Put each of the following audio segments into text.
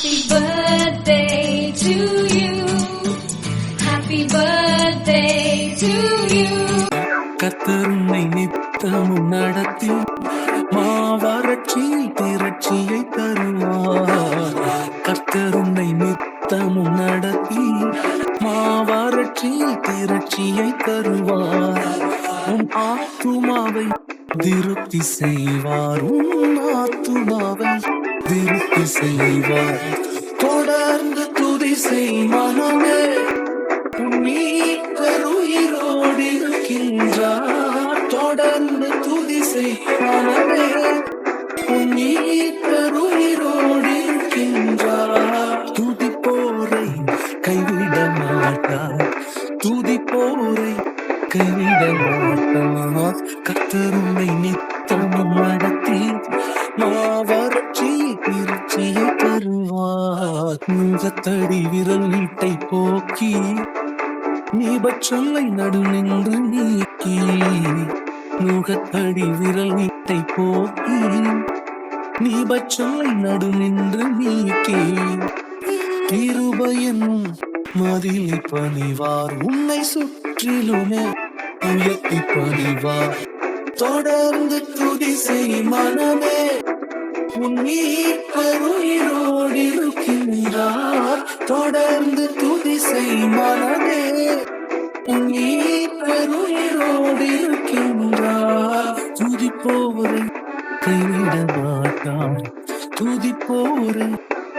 Happy birthday to you. Happy birthday to you. கத்தருன்னை நித்தமும் நடத்தி மாவறட்சி திரட்சியை தருவார். கர்த்தருன்னை நித்தமும் நடத்தி மாவறட்சி திரட்சியை தருவார். உன் ஆத்துமாவை திருப்தி செய்வார். உன் ஆத்துமாவை திருப்தி செய்வார். தொடர்ந்து துதி செய் மனமே, உயிரோடு இருக்கின்றார். தொடர்ந்து துதி செய் மனமே, உயிரோடு இருக்கின்றார். துதிப்போரை கைவிட மாட்டார். துதிப்போரை கைவிட மாட்டார். கர்த்தருன்னை நித்தமும் நடத்தி மாவறட்சி திருச்சியை தருவார். முகத்தடி விரல் நீட்டை போக்கி நீபச்சொல்லை நடுநின்று நீக்கி. முகத்தடி விரல் நீட்டை போக்கி நீபச்சொல்லை நடுநின்று நீக்கி. கிருபையின் மதிலை பணிவார். உன்னை சுற்றிலுமே உயர்த்தி பணிவார். தொடர்ந்து துதி செய் மனமே, உயிரோடு இருக்கின்றார். தொடர்ந்து துதி செய் மனமே, உயிரோடு இருக்கின்றார். துதிப்போரை கைவிட மாட்டார். துதிப்போரை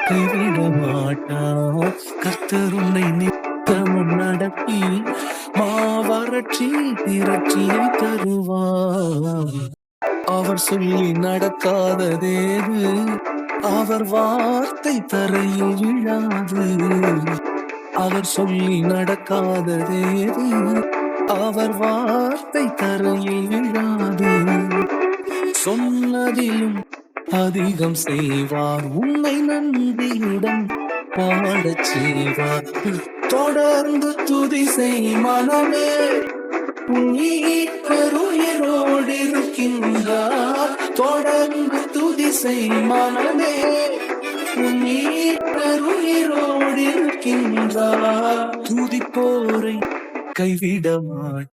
கைவிட மாட்டார். கர்த்தருன்னை நித்தமும் நடத்தி மாவறட்சி திரட்சியை தருவார். அவர் சொல்லி நடக்காததேது, அவர் வார்த்தை தரையில் விழாது. அவர் சொல்லி நடக்காததேது, அவர் வார்த்தை தரையில் விழாது. சொன்னதிலும் அதிகம் செய்வார். உன்னை நன்றியுடன் பாடச் செய்வார். தொடர்ந்து துதி செய் மனமே, உயிரோடு இருக்கின்றார். தொடர்ந்து துதி செய் மனமே, உயிரோடு இருக்கின்றார். துதிப்போரை கைவிட மாட்டார்.